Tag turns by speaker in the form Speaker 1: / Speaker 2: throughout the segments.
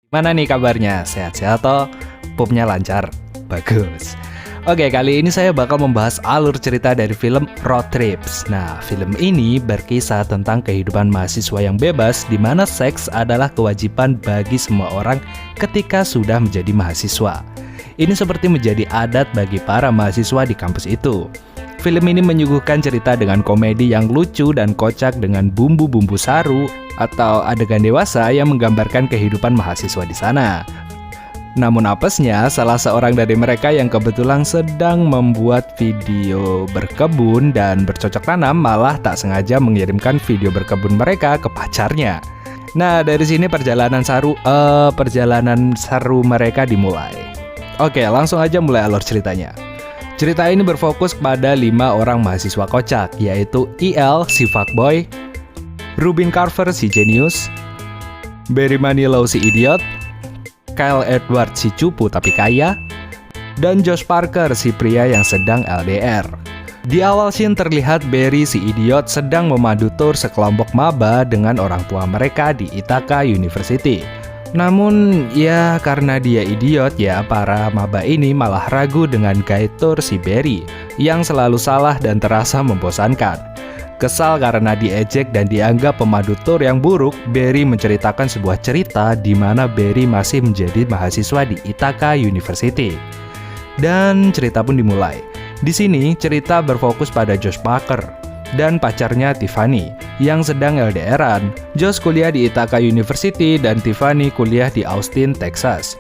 Speaker 1: Mana nih kabarnya? Sehat-sehat toh? Pupnya lancar? Bagus. Oke, kali ini saya bakal membahas alur cerita dari film Road Trips. Nah, film ini berkisah tentang kehidupan mahasiswa yang bebas di mana seks adalah kewajiban bagi semua orang ketika sudah menjadi mahasiswa. Ini seperti menjadi adat bagi para mahasiswa di kampus itu. Film ini menyuguhkan cerita dengan komedi yang lucu dan kocak dengan bumbu-bumbu saru atau adegan dewasa yang menggambarkan kehidupan mahasiswa di sana. Namun apesnya, salah seorang dari mereka yang kebetulan sedang membuat video berkebun dan bercocok tanam malah tak sengaja mengirimkan video berkebun mereka ke pacarnya. Nah, dari sini perjalanan seru mereka dimulai. Oke, langsung aja mulai alur ceritanya. Cerita ini berfokus pada 5 orang mahasiswa kocak, yaitu IL si fuckboy, Rubin Carver si jenius, Barry Manilow si idiot, Kyle Edward si cupu tapi kaya, dan Josh Parker si pria yang sedang LDR. Di awal scene terlihat Barry si idiot sedang memandu tour sekelompok maba dengan orang tua mereka di Ithaca University. Namun ya karena dia idiot ya para maba ini malah ragu dengan guide tour si Barry yang selalu salah dan terasa membosankan. Kesal karena diejek dan dianggap pemandu tour yang buruk, Barry menceritakan sebuah cerita di mana Barry masih menjadi mahasiswa di Ithaca University. Dan cerita pun dimulai. Di sini cerita berfokus pada Josh Parker dan pacarnya Tiffany yang sedang LDRan. Josh kuliah di Ithaca University dan Tiffany kuliah di Austin, Texas.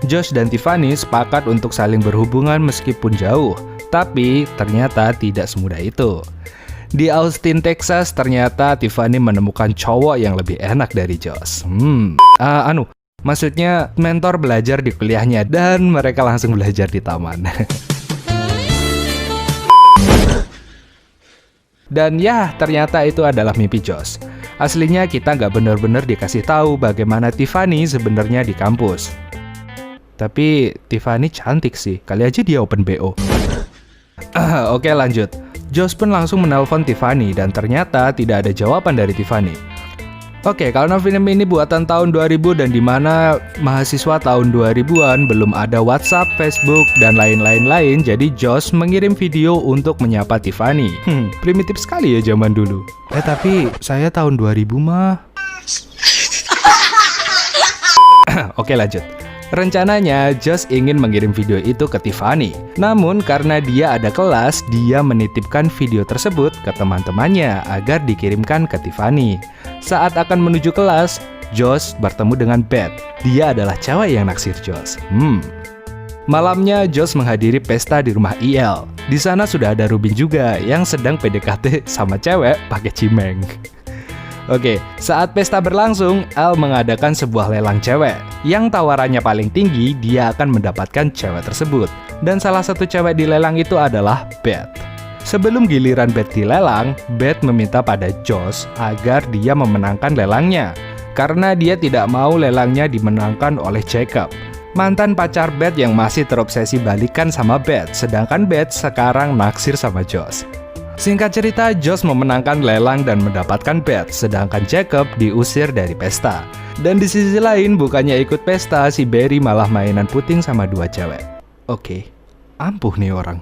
Speaker 1: Josh dan Tiffany sepakat untuk saling berhubungan meskipun jauh, tapi ternyata tidak semudah itu. Di Austin, Texas, ternyata Tiffany menemukan cowok yang lebih enak dari Josh. Maksudnya mentor belajar di kuliahnya dan mereka langsung belajar di taman. Dan ya, ternyata itu adalah mimpi Josh. Aslinya kita nggak benar-benar dikasih tahu bagaimana Tiffany sebenarnya di kampus. Tapi Tiffany cantik sih, kali aja dia open BO. Oke, lanjut. Josh pun langsung menelpon Tiffany dan ternyata tidak ada jawaban dari Tiffany. Oke, karena film ini buatan tahun 2000 dan dimana mahasiswa tahun 2000-an belum ada WhatsApp, Facebook, dan lain-lain, jadi Josh mengirim video untuk menyapa Tiffany. Primitif sekali ya zaman dulu. Tapi saya tahun 2000 mah. Oke, lanjut. Rencananya, Josh ingin mengirim video itu ke Tiffany. Namun, karena dia ada kelas, dia menitipkan video tersebut ke teman-temannya agar dikirimkan ke Tiffany. Saat akan menuju kelas, Josh bertemu dengan Beth. Dia adalah cewek yang naksir Josh. Malamnya, Josh menghadiri pesta di rumah IL. Di sana sudah ada Rubin juga yang sedang PDKT sama cewek pakai cimeng. Oke, saat pesta berlangsung, Al mengadakan sebuah lelang cewek. Yang tawarannya paling tinggi, dia akan mendapatkan cewek tersebut. Dan salah satu cewek di lelang itu adalah Beth. Sebelum giliran Beth dilelang, Beth meminta pada Josh agar dia memenangkan lelangnya. Karena dia tidak mau lelangnya dimenangkan oleh Jacob, mantan pacar Beth yang masih terobsesi balikan sama Beth. Sedangkan Beth sekarang naksir sama Josh. Singkat cerita, Josh memenangkan lelang dan mendapatkan Beth, sedangkan Jacob diusir dari pesta. Dan di sisi lain, bukannya ikut pesta, si Barry malah mainan puting sama 2 cewek. Oke, ampuh nih orang.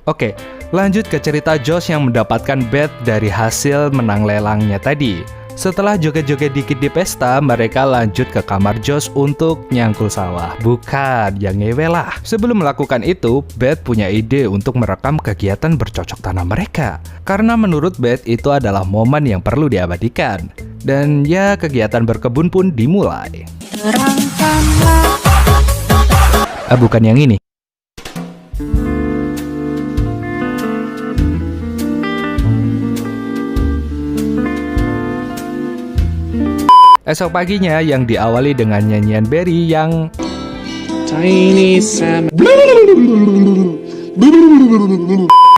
Speaker 1: Oke, lanjut ke cerita Josh yang mendapatkan Beth dari hasil menang lelangnya tadi. Setelah joget-joget dikit di pesta, mereka lanjut ke kamar Josh untuk nyangkul sawah. Bukan, yang ngewe lah. Sebelum melakukan itu, Beth punya ide untuk merekam kegiatan bercocok tanam mereka. Karena menurut Beth itu adalah momen yang perlu diabadikan. Dan ya, kegiatan berkebun pun dimulai. Bukan yang ini. Esok paginya yang diawali dengan nyanyian Barry yang Tiny Sam.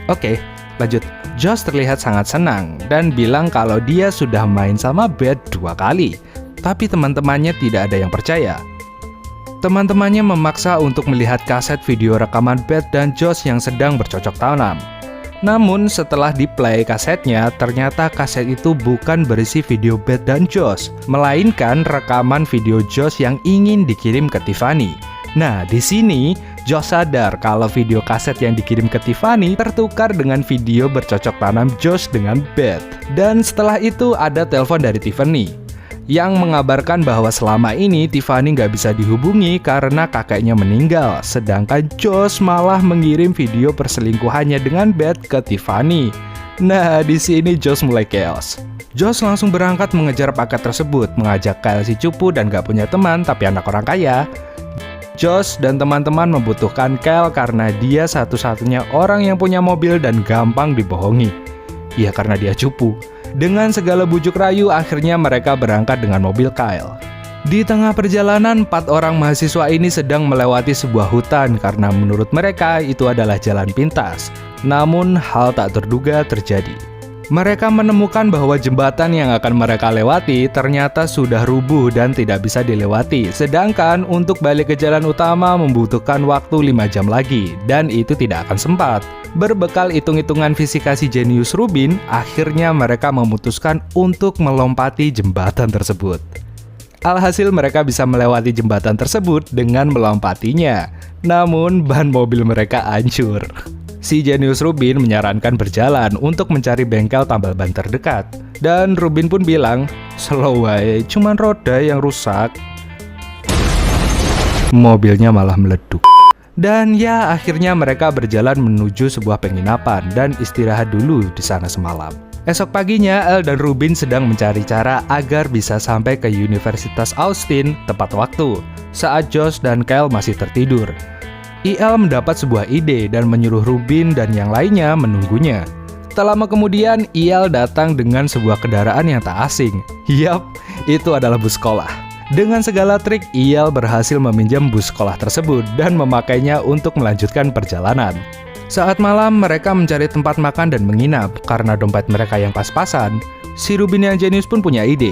Speaker 1: Oke, lanjut. Josh terlihat sangat senang dan bilang kalau dia sudah main sama Beth 2 kali. Tapi teman-temannya tidak ada yang percaya. Teman-temannya memaksa untuk melihat kaset video rekaman Beth dan Josh yang sedang bercocok tanam. Namun setelah di-play kasetnya, ternyata kaset itu bukan berisi video Beth dan Josh, melainkan rekaman video Josh yang ingin dikirim ke Tiffany. Nah, di sini Josh sadar kalau video kaset yang dikirim ke Tiffany tertukar dengan video bercocok tanam Josh dengan Beth. Dan setelah itu ada telepon dari Tiffany yang mengabarkan bahwa selama ini Tiffany nggak bisa dihubungi karena kakeknya meninggal, sedangkan Josh malah mengirim video perselingkuhannya dengan Beth ke Tiffany. Nah, di sini Josh mulai chaos. Josh langsung berangkat mengejar paket tersebut, mengajak Kyle si cupu dan gak punya teman tapi anak orang kaya. Josh dan teman-teman membutuhkan Kyle karena dia satu-satunya orang yang punya mobil dan gampang dibohongi. Ya karena dia cupu. Dengan segala bujuk rayu, akhirnya mereka berangkat dengan mobil Kyle. Di tengah perjalanan, 4 orang mahasiswa ini sedang melewati sebuah hutan karena menurut mereka itu adalah jalan pintas. Namun, hal tak terduga terjadi. Mereka menemukan bahwa jembatan yang akan mereka lewati ternyata sudah rubuh dan tidak bisa dilewati. Sedangkan untuk balik ke jalan utama membutuhkan waktu 5 jam lagi, dan itu tidak akan sempat. Berbekal hitung-hitungan fisika si jenius Rubin, akhirnya mereka memutuskan untuk melompati jembatan tersebut. Alhasil mereka bisa melewati jembatan tersebut dengan melompatinya. Namun ban mobil mereka hancur. Si jenius Rubin menyarankan berjalan untuk mencari bengkel tambal ban terdekat. Dan Rubin pun bilang, "Slow way, cuman roda yang rusak." Mobilnya malah meleduk. Dan ya, akhirnya mereka berjalan menuju sebuah penginapan dan istirahat dulu di sana semalam. Esok paginya, El dan Rubin sedang mencari cara agar bisa sampai ke Universitas Austin tepat waktu, saat Josh dan Kyle masih tertidur. IL mendapat sebuah ide dan menyuruh Rubin dan yang lainnya menunggunya. Tak lama kemudian, IL datang dengan sebuah kendaraan yang tak asing. Yap, itu adalah bus sekolah. Dengan segala trik, IL berhasil meminjam bus sekolah tersebut dan memakainya untuk melanjutkan perjalanan. Saat malam, mereka mencari tempat makan dan menginap. Karena dompet mereka yang pas-pasan, si Rubin yang jenius pun punya ide.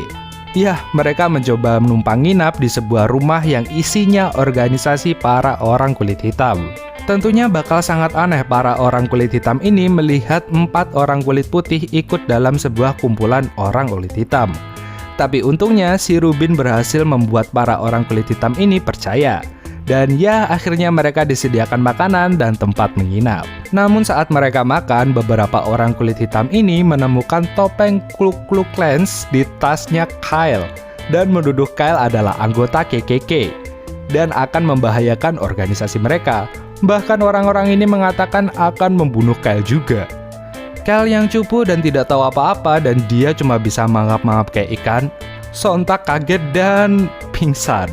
Speaker 1: Yah, mereka mencoba menumpang nginap di sebuah rumah yang isinya organisasi para orang kulit hitam. Tentunya bakal sangat aneh para orang kulit hitam ini melihat 4 orang kulit putih ikut dalam sebuah kumpulan orang kulit hitam. Tapi untungnya si Rubin berhasil membuat para orang kulit hitam ini percaya. Dan ya, akhirnya mereka disediakan makanan dan tempat menginap. Namun saat mereka makan, beberapa orang kulit hitam ini menemukan topeng Ku Klux Klan di tasnya Kyle dan menuduh Kyle adalah anggota KKK dan akan membahayakan organisasi mereka. Bahkan orang-orang ini mengatakan akan membunuh Kyle juga. Kyle yang cupu dan tidak tahu apa-apa dan dia cuma bisa mangap-mangap kayak ikan, sontak kaget dan pingsan.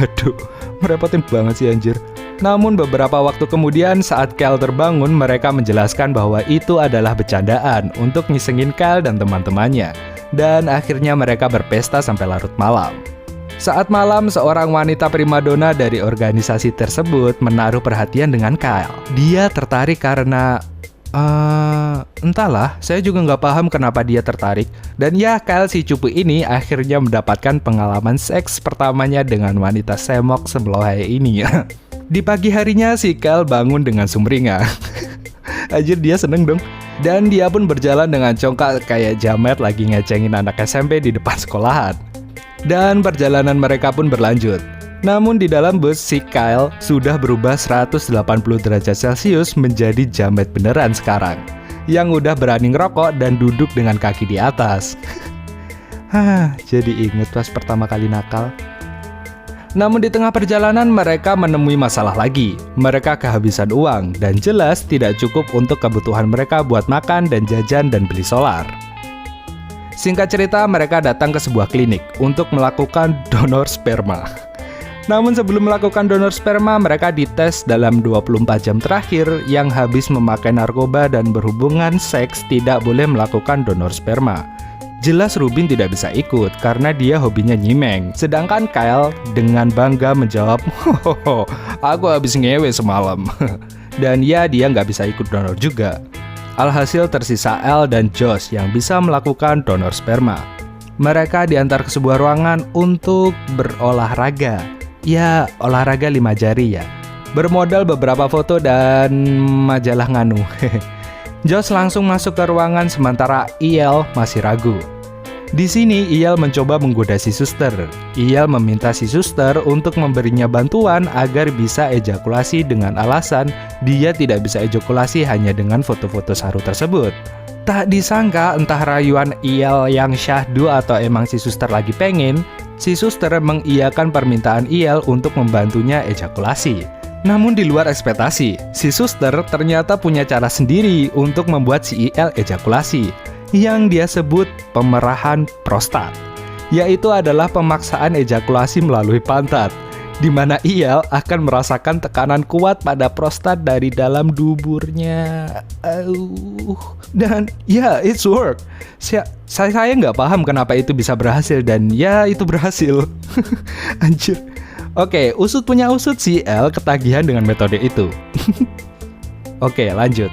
Speaker 1: Aduh, merepotin banget sih anjir. Namun beberapa waktu kemudian saat Kyle terbangun, mereka menjelaskan bahwa itu adalah bercandaan untuk ngisengin Kyle dan teman-temannya. Dan akhirnya mereka berpesta sampai larut malam. Saat malam, seorang wanita primadona dari organisasi tersebut menaruh perhatian dengan Kyle. Dia tertarik karena entahlah, saya juga nggak paham kenapa dia tertarik. Dan ya, Kyle si cupu ini akhirnya mendapatkan pengalaman seks pertamanya dengan wanita semok sebelah ini. Di pagi harinya si Kyle bangun dengan sumringah. Anjir, dia seneng dong. Dan dia pun berjalan dengan congkak kayak jamet lagi ngecengin anak SMP di depan sekolahan. Dan perjalanan mereka pun berlanjut. Namun di dalam bus, si Kyle sudah berubah 180 derajat Celcius menjadi jamet beneran sekarang. Yang udah berani ngerokok dan duduk dengan kaki di atas. Jadi inget pas pertama kali nakal. Namun di tengah perjalanan mereka menemui masalah lagi. Mereka kehabisan uang dan jelas tidak cukup untuk kebutuhan mereka buat makan dan jajan dan beli solar. Singkat cerita, mereka datang ke sebuah klinik untuk melakukan donor sperma. Namun sebelum melakukan donor sperma, mereka dites dalam 24 jam terakhir yang habis memakai narkoba dan berhubungan seks tidak boleh melakukan donor sperma. Jelas Rubin tidak bisa ikut karena dia hobinya nyimeng. Sedangkan Kyle dengan bangga menjawab, "Hohoho, aku habis ngewe semalam." Dan ya, dia nggak bisa ikut donor juga. Alhasil tersisa El dan Josh yang bisa melakukan donor sperma. Mereka diantar ke sebuah ruangan untuk berolahraga. Ya, olahraga 5 jari ya. Bermodal beberapa foto dan majalah nganu. Josh langsung masuk ke ruangan sementara Il masih ragu. Di sini Il mencoba menggoda si suster. Il meminta si suster untuk memberinya bantuan agar bisa ejakulasi dengan alasan dia tidak bisa ejakulasi hanya dengan foto-foto saru tersebut. Tak disangka entah rayuan Il yang syahdu atau emang si suster lagi pengen, si suster mengiyakan permintaan Il untuk membantunya ejakulasi. Namun di luar ekspektasi, si suster ternyata punya cara sendiri untuk membuat si Il ejakulasi, yang dia sebut pemerahan prostat, yaitu adalah pemaksaan ejakulasi melalui pantat, di mana Il akan merasakan tekanan kuat pada prostat dari dalam duburnya. Dan ya, it's work. Saya nggak paham kenapa itu bisa berhasil, dan ya itu berhasil. Anjir. Oke, usut punya usut, si Il ketagihan dengan metode itu. Oke, lanjut.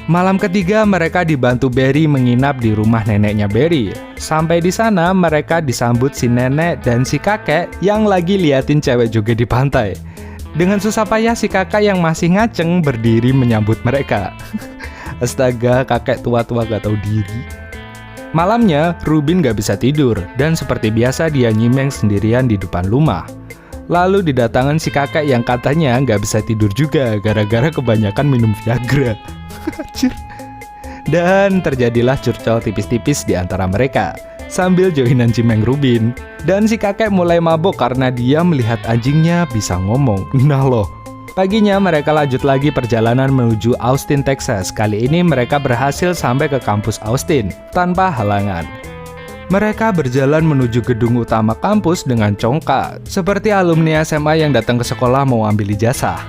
Speaker 1: Malam ketiga mereka dibantu Barry menginap di rumah neneknya Barry. Sampai di sana mereka disambut si nenek dan si kakek yang lagi liatin cewek juga di pantai. Dengan susah payah si kakak yang masih ngaceng berdiri menyambut mereka. Astaga, kakek tua-tua gak tahu diri. Malamnya Rubin gak bisa tidur dan seperti biasa dia nyimeng sendirian di depan rumah. Lalu didatangan si kakek yang katanya gak bisa tidur juga gara-gara kebanyakan minum Viagra. Dan terjadilah curcol tipis-tipis di antara mereka sambil joinan cimeng Rubin. Dan si kakek mulai mabuk karena dia melihat anjingnya bisa ngomong. Nah loh. Paginya mereka lanjut lagi perjalanan menuju Austin, Texas. Kali ini mereka berhasil sampai ke kampus Austin tanpa halangan. Mereka berjalan menuju gedung utama kampus dengan congkak, seperti alumni SMA yang datang ke sekolah mau ambil ijazah.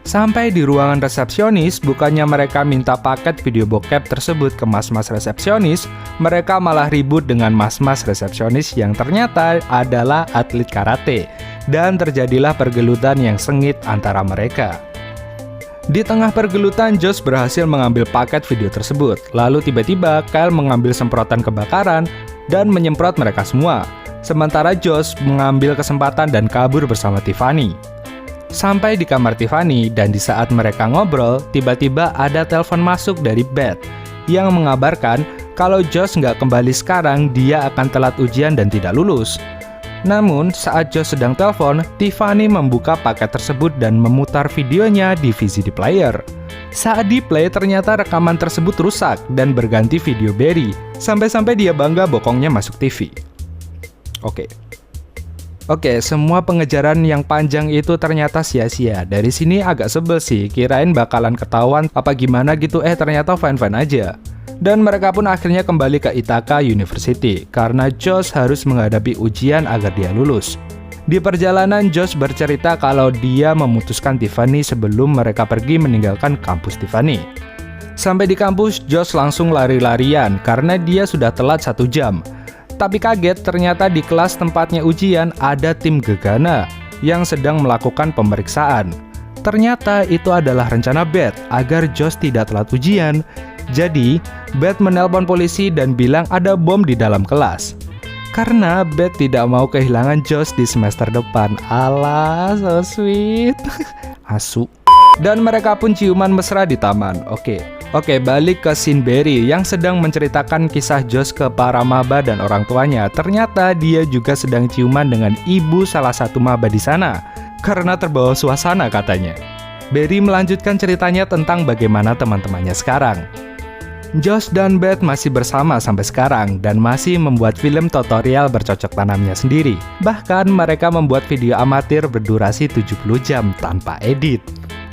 Speaker 1: Sampai di ruangan resepsionis, bukannya mereka minta paket video bokep tersebut ke mas-mas resepsionis, mereka malah ribut dengan mas-mas resepsionis yang ternyata adalah atlet karate, dan terjadilah pergelutan yang sengit antara mereka. Di tengah pergelutan, Josh berhasil mengambil paket video tersebut. Lalu tiba-tiba Kyle mengambil semprotan kebakaran dan menyemprot mereka semua. Sementara Josh mengambil kesempatan dan kabur bersama Tiffany. Sampai di kamar Tiffany dan di saat mereka ngobrol, tiba-tiba ada telepon masuk dari Beth yang mengabarkan kalau Josh nggak kembali sekarang, dia akan telat ujian dan tidak lulus. Namun, saat Josh sedang telepon, Tiffany membuka paket tersebut dan memutar videonya di VCD player. Saat di play, ternyata rekaman tersebut rusak dan berganti video Barry, sampai-sampai dia bangga bokongnya masuk TV. Oke, semua pengejaran yang panjang itu ternyata sia-sia. Dari sini agak sebel sih, kirain bakalan ketahuan apa gimana gitu, ternyata fine-fine aja. Dan mereka pun akhirnya kembali ke Ithaca University, karena Josh harus menghadapi ujian agar dia lulus. Di perjalanan, Josh bercerita kalau dia memutuskan Tiffany sebelum mereka pergi meninggalkan kampus Tiffany. Sampai di kampus, Josh langsung lari-larian karena dia sudah telat 1 jam. Tapi kaget ternyata di kelas tempatnya ujian ada tim Gegana yang sedang melakukan pemeriksaan. Ternyata itu adalah rencana Beth agar Josh tidak telat ujian. Jadi, Beth menelpon polisi dan bilang ada bom di dalam kelas. Karena Beth tidak mau kehilangan Josh di semester depan. Alah, so sweet. Asu. Dan mereka pun ciuman mesra di taman. Oke, balik ke scene Barry yang sedang menceritakan kisah Josh ke para maba dan orang tuanya. Ternyata dia juga sedang ciuman dengan ibu salah satu maba di sana karena terbawa suasana katanya. Barry melanjutkan ceritanya tentang bagaimana teman-temannya sekarang. Josh dan Beth masih bersama sampai sekarang dan masih membuat film tutorial bercocok tanamnya sendiri. Bahkan mereka membuat video amatir berdurasi 70 jam tanpa edit.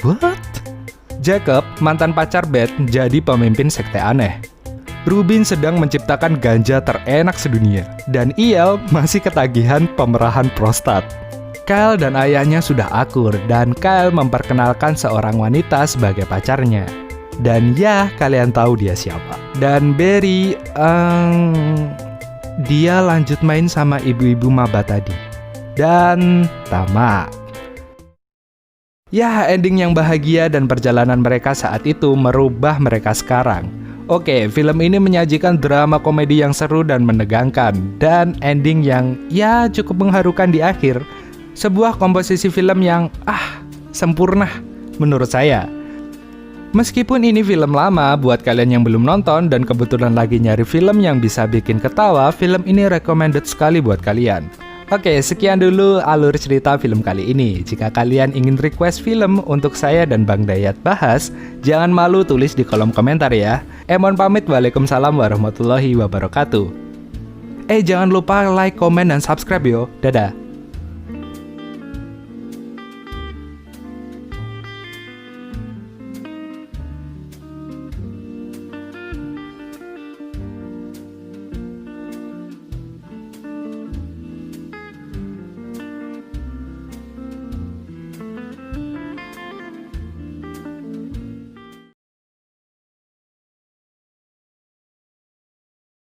Speaker 1: What? Jacob, mantan pacar Beth, jadi pemimpin sekte aneh. Rubin sedang menciptakan ganja terenak sedunia, dan Il masih ketagihan pemerahan prostat. Kyle dan ayahnya sudah akur, dan Kyle memperkenalkan seorang wanita sebagai pacarnya. Dan ya, kalian tahu dia siapa. Dan Barry, dia lanjut main sama ibu-ibu maba tadi. Dan tamat. Ya, ending yang bahagia dan perjalanan mereka saat itu merubah mereka sekarang. Oke, film ini menyajikan drama komedi yang seru dan menegangkan, dan ending yang ya cukup mengharukan di akhir. Sebuah komposisi film yang sempurna menurut saya. Meskipun ini film lama, buat kalian yang belum nonton dan kebetulan lagi nyari film yang bisa bikin ketawa, film ini recommended sekali buat kalian. Oke, sekian dulu alur cerita film kali ini. Jika kalian ingin request film untuk saya dan Bang Dayat bahas, jangan malu tulis di kolom komentar ya. Emon pamit, waalaikumsalam warahmatullahi wabarakatuh. Jangan lupa like, komen, dan subscribe yo. Dadah.